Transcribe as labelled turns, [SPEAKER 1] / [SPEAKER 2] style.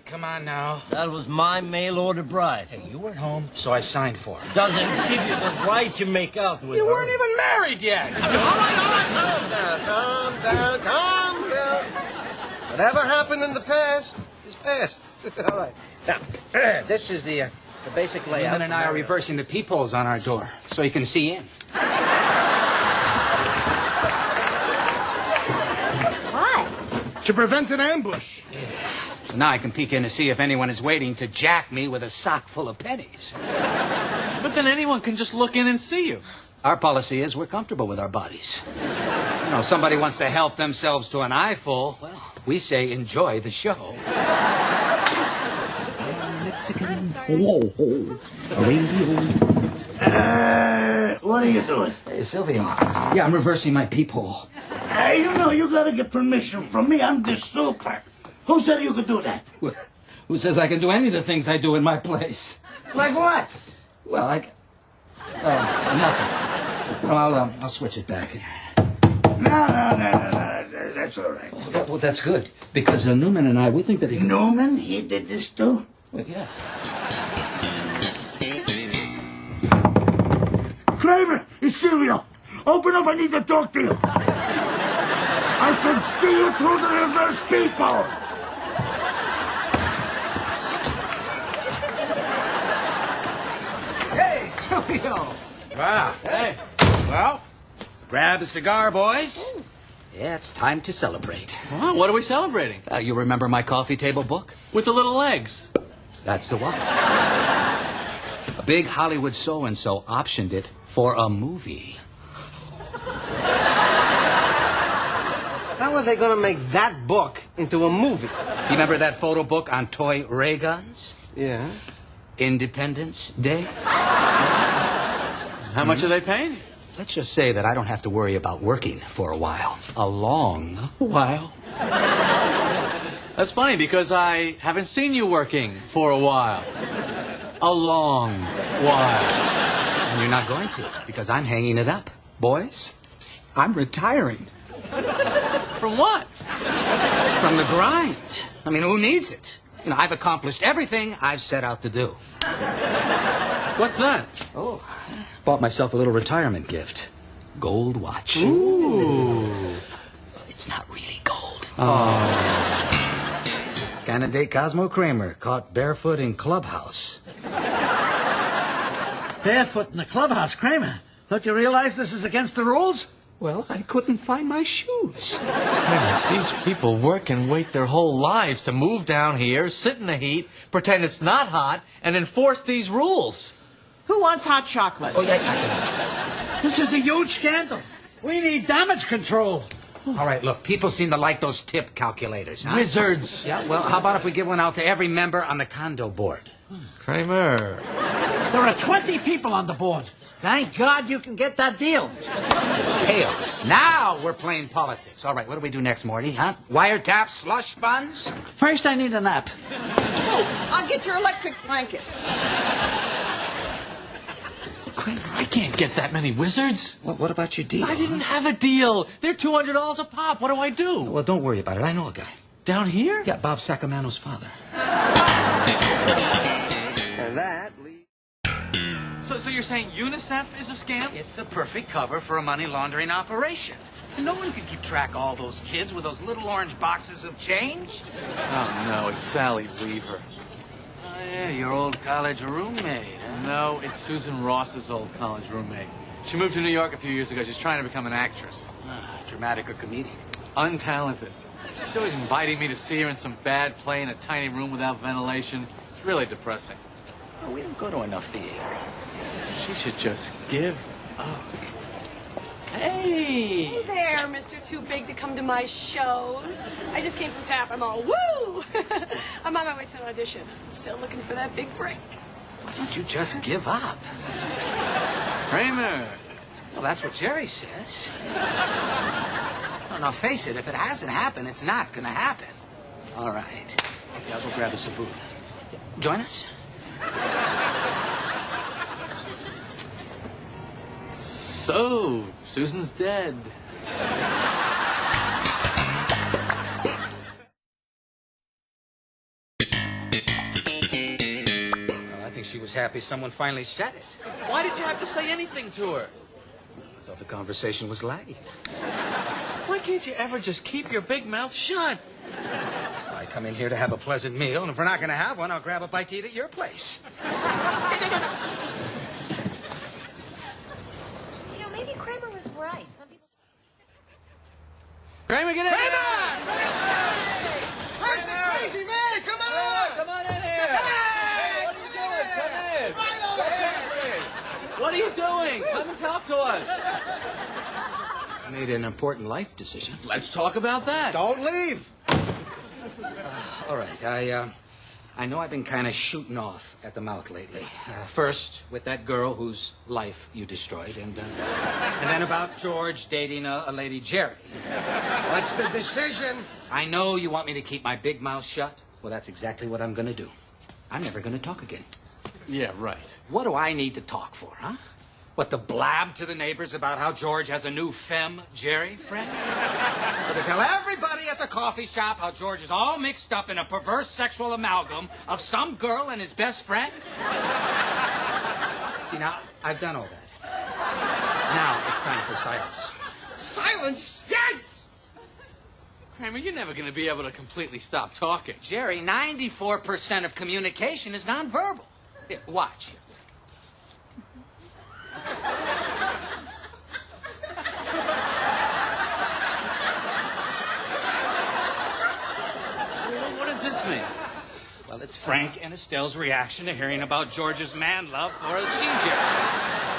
[SPEAKER 1] right, come on now.
[SPEAKER 2] That was my mail-order bride.
[SPEAKER 1] Hey, you weren't home, so I signed for it.
[SPEAKER 2] Doesn't give you the right to make out with her.
[SPEAKER 1] You weren't even married yet.
[SPEAKER 3] All right, calm down. Whatever happened in the past is past. All right. Now, this is the basic layout.
[SPEAKER 1] Newman and I are reversing the peepholes on our door, so you can see in.
[SPEAKER 4] Why?
[SPEAKER 5] To prevent an ambush.
[SPEAKER 1] Yeah. So now I can peek in to see if anyone is waiting to jack me with a sock full of pennies.
[SPEAKER 6] But then anyone can just look in and see you.
[SPEAKER 1] Our policy is we're comfortable with our bodies. You know, somebody wants to help themselves to an eyeful, well, we say enjoy the show.
[SPEAKER 5] What are you doing?
[SPEAKER 1] Hey, Silvio. Yeah, I'm reversing my peephole.
[SPEAKER 5] You know, you gotta get permission from me. I'm the super. Who said you could do that?
[SPEAKER 1] Who says I can do any of the things I do in my place?
[SPEAKER 5] Like what?
[SPEAKER 1] Well, nothing. Well, I'll switch it back.
[SPEAKER 5] No. That's all right.
[SPEAKER 1] Well, that's good, because Newman and I, we think that he...
[SPEAKER 5] Newman? He did this too?
[SPEAKER 1] Well, yeah.
[SPEAKER 5] Kramer, it's Silvio. Open up, I need to talk to you. I can see you through the reverse peephole.
[SPEAKER 1] Hey, Silvio. Wow.
[SPEAKER 6] Hey.
[SPEAKER 1] Well, grab a cigar, boys. Yeah, it's time to celebrate.
[SPEAKER 6] Well, what are we celebrating?
[SPEAKER 1] You remember my coffee table book?
[SPEAKER 6] With the little legs.
[SPEAKER 1] That's the one. A big Hollywood so-and-so optioned it for a movie.
[SPEAKER 3] How are they going to make that book into a movie?
[SPEAKER 1] You remember that photo book on toy ray guns?
[SPEAKER 3] Yeah.
[SPEAKER 1] Independence Day?
[SPEAKER 6] How much are they paying?
[SPEAKER 1] Let's just say that I don't have to worry about working for a while. A long while.
[SPEAKER 6] That's funny, because I haven't seen you working for a while. A long while.
[SPEAKER 1] And you're not going to, because I'm hanging it up. Boys, I'm retiring.
[SPEAKER 6] From what?
[SPEAKER 1] From the grind. I mean, who needs it? You know, I've accomplished everything I've set out to do.
[SPEAKER 6] What's that?
[SPEAKER 1] Oh, bought myself a little retirement gift. Gold watch.
[SPEAKER 6] Ooh.
[SPEAKER 1] It's not really gold.
[SPEAKER 6] Oh.
[SPEAKER 1] Candidate Cosmo Kramer caught barefoot in clubhouse.
[SPEAKER 5] Barefoot in the clubhouse, Kramer. Don't you realize this is against the rules?
[SPEAKER 1] Well, I couldn't find my shoes.
[SPEAKER 6] These people work and wait their whole lives to move down here, sit in the heat, pretend it's not hot, and enforce these rules.
[SPEAKER 7] Who wants hot chocolate?
[SPEAKER 1] Oh, yeah.
[SPEAKER 5] This is a huge scandal. We need damage control.
[SPEAKER 1] All right, look, people seem to like those tip calculators, huh?
[SPEAKER 6] Wizards.
[SPEAKER 1] Yeah, well, how about if we give one out to every member on the condo board?
[SPEAKER 6] Kramer.
[SPEAKER 5] There are 20 people on the board. Thank God you can get that deal.
[SPEAKER 1] Chaos. Now we're playing politics. All right, what do we do next, Morty, huh? Wiretap, slush funds?
[SPEAKER 5] First, I need a nap.
[SPEAKER 7] Oh, I'll get your electric blanket.
[SPEAKER 6] Kramer, I can't get that many wizards.
[SPEAKER 1] What about your deal?
[SPEAKER 6] I didn't have a deal. They're $200 a pop. What do I do?
[SPEAKER 1] Well, don't worry about it. I know a guy.
[SPEAKER 6] Down here?
[SPEAKER 1] Yeah, Bob Sacamano's father.
[SPEAKER 3] And that leads...
[SPEAKER 6] So you're saying UNICEF is a scam?
[SPEAKER 1] It's the perfect cover for a money laundering operation. No one can keep track of all those kids with those little orange boxes of change.
[SPEAKER 6] Oh, no, it's Sally Weaver.
[SPEAKER 1] Oh, yeah, your old college roommate, huh?
[SPEAKER 6] No, it's Susan Ross's old college roommate. She moved to New York a few years ago. She's trying to become an actress.
[SPEAKER 1] Dramatic or comedic?
[SPEAKER 6] Untalented. She's always inviting me to see her in some bad play in a tiny room without ventilation. It's really depressing.
[SPEAKER 1] Oh, we don't go to enough theater.
[SPEAKER 6] She should just give up.
[SPEAKER 4] Hey there, Mr. Too Big to Come to My Shows. I just came from TAP. I'm all woo! I'm on my way to an audition. I'm still looking for that big break.
[SPEAKER 1] Why don't you just give up?
[SPEAKER 6] Kramer!
[SPEAKER 1] Well, that's what Jerry says. Well, now, face it, if it hasn't happened, it's not going to happen. All right. Okay, I'll go grab us a booth. Join us?
[SPEAKER 6] So, Susan's dead.
[SPEAKER 1] she was happy someone finally said it.
[SPEAKER 6] Why did you have to say anything to her?
[SPEAKER 1] I thought the conversation was lagging.
[SPEAKER 6] Why can't you ever just keep your big mouth shut?
[SPEAKER 1] I come in here to have a pleasant meal, and if we're not going to have one, I'll grab a bite to eat at your place.
[SPEAKER 8] You know, maybe Kramer was right. Some people...
[SPEAKER 6] Kramer, get in here!
[SPEAKER 3] Where's the crazy man? Come on!
[SPEAKER 6] Come on in here! Hey, what are you doing? Come in!
[SPEAKER 3] Right over here!
[SPEAKER 6] What are you doing? Come and talk to us.
[SPEAKER 1] I made an important life decision.
[SPEAKER 6] Let's talk about that.
[SPEAKER 3] Don't leave!
[SPEAKER 1] All right, I know I've been kind of shooting off at the mouth lately. First, with that girl whose life you destroyed, and then about George dating a lady Jerry.
[SPEAKER 3] What's the decision?
[SPEAKER 1] I know you want me to keep my big mouth shut. Well, that's exactly what I'm going to do. I'm never going to talk again.
[SPEAKER 6] Yeah, right.
[SPEAKER 1] What do I need to talk for, huh? What, to blab to the neighbors about how George has a new femme Jerry friend? Or to tell everybody at the coffee shop how George is all mixed up in a perverse sexual amalgam of some girl and his best friend? See, now, I've done all that. Now it's time for silence.
[SPEAKER 3] Silence? Yes!
[SPEAKER 6] Kramer, you're never going to be able to completely stop talking.
[SPEAKER 1] Jerry, 94% of communication is nonverbal. Here, watch.
[SPEAKER 6] What does this mean?
[SPEAKER 1] Well, it's Frank and Estelle's reaction to hearing about George's man love for a she Jerry.